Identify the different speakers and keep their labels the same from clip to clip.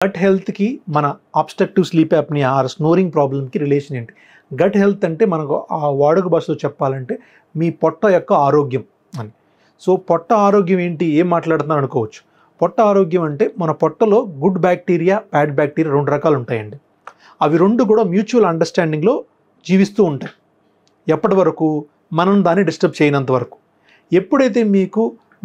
Speaker 1: Gut హెల్త్కి మన obstructive sleep apnoea or snoring ప్రాబ్లమ్కి రిలేషన్ ఏంటి? గట్ హెల్త్ అంటే మనకు ఆ వాడుక భాషలో చెప్పాలంటే మీ పొట్ట యొక్క ఆరోగ్యం అని. సో పొట్ట ఆరోగ్యం ఏంటి, ఏం మాట్లాడుతున్నారు అనుకోవచ్చు. పొట్ట ఆరోగ్యం అంటే మన పొట్టలో గుడ్ బ్యాక్టీరియా, బ్యాడ్ బ్యాక్టీరియా 2 రకాలు ఉంటాయండి. అవి 2 కూడా మ్యూచువల్ అండర్స్టాండింగ్లో జీవిస్తూ ఉంటాయి. ఎప్పటి వరకు? మనం దాన్ని డిస్టర్బ్ చేయనంత వరకు. ఎప్పుడైతే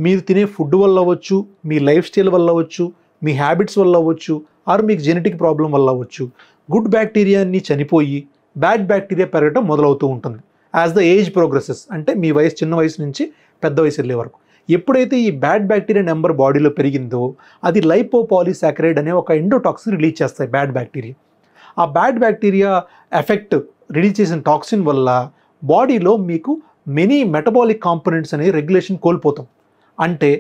Speaker 1: మీరు తినే ఫుడ్ వల్ల అవ్వచ్చు, మీ లైఫ్ స్టైల్ వల్ల అవ్వచ్చు, మీ హ్యాబిట్స్ వల్ల అవ్వచ్చు, ఆర్ మీకు జెనెటిక్ ప్రాబ్లం వల్ల అవ్వచ్చు, గుడ్ బ్యాక్టీరియాని చనిపోయి బ్యాడ్ బ్యాక్టీరియా పెరగడం మొదలవుతూ ఉంటుంది యాజ్ ద ఏజ్ ప్రోగ్రెసెస్. అంటే మీ వయసు చిన్న వయసు నుంచి పెద్ద వయసు వెళ్ళే వరకు. ఎప్పుడైతే ఈ బ్యాడ్ బ్యాక్టీరియా నెంబర్ బాడీలో పెరిగిందో అది లైపోపాలీసాకరైడ్ అనే ఒక ఎండోటాక్సిన్ రిలీజ్ చేస్తాయి బ్యాడ్ బ్యాక్టీరియా. ఆ బ్యాడ్ బ్యాక్టీరియా ఎఫెక్ట్ రిలీజ్ చేసిన టాక్సిన్ వల్ల బాడీలో మీకు మెనీ మెటబాలిక్ కాంపోనెంట్స్ అనే రెగ్యులేషన్ కోల్పోతాం. అంటే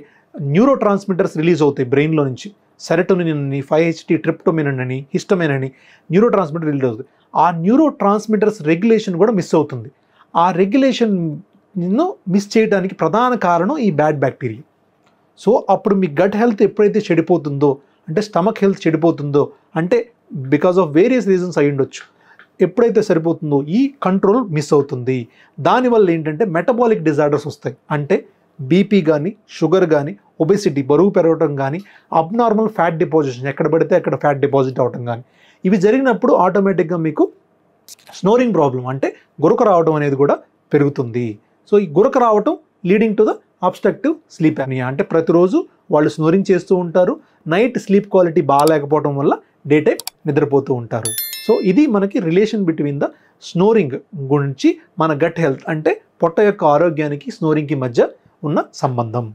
Speaker 1: న్యూరో ట్రాన్స్మిటర్స్ రిలీజ్ అవుతాయి బ్రెయిన్లో నుంచి. సెరటోనిన్ అని, 5-HT ట్రిప్టోమిన్ అని, హిస్టమిన్ అని న్యూరో ట్రాన్స్మిటర్ రిలీజ్ అవుతుంది. ఆ న్యూరో ట్రాన్స్మిటర్స్ రెగ్యులేషన్ కూడా మిస్ అవుతుంది. ఆ రెగ్యులేషన్ను మిస్ చేయడానికి ప్రధాన కారణం ఈ బ్యాడ్ బ్యాక్టీరియా. సో అప్పుడు మీ గట్ హెల్త్ ఎప్పుడైతే చెడిపోతుందో, అంటే స్టమక్ హెల్త్ చెడిపోతుందో, అంటే బికాస్ ఆఫ్ వేరియస్ రీజన్స్ అయి ఉండొచ్చు, ఎప్పుడైతే సరిపోతుందో ఈ కంట్రోల్ మిస్ అవుతుంది. దానివల్ల ఏంటంటే మెటబాలిక్ డిజార్డర్స్ వస్తాయి. అంటే బీపీ కానీ, షుగర్ కానీ, ఒబెసిటీ బరువు పెరగటం కానీ, అబ్నార్మల్ ఫ్యాట్ డిపాజిషన్ ఎక్కడ పడితే అక్కడ ఫ్యాట్ డిపాజిట్ అవటం కానీ, ఇవి జరిగినప్పుడు ఆటోమేటిక్గా మీకు స్నోరింగ్ ప్రాబ్లం అంటే గురక రావడం అనేది కూడా పెరుగుతుంది. సో ఈ గురక రావటం leading to the obstructive sleep apnoea. అంటే ప్రతిరోజు వాళ్ళు స్నోరింగ్ చేస్తూ ఉంటారు. నైట్ స్లీప్ క్వాలిటీ బాగాలేకపోవడం వల్ల డే టైం నిద్రపోతూ ఉంటారు. సో ఇది మనకి రిలేషన్ బిట్వీన్ ద స్నోరింగ్ గురించి మన గట్ హెల్త్ అంటే పొట్ట యొక్క ఆరోగ్యానికి స్నోరింగ్కి మధ్య ఉన్న సంబంధం.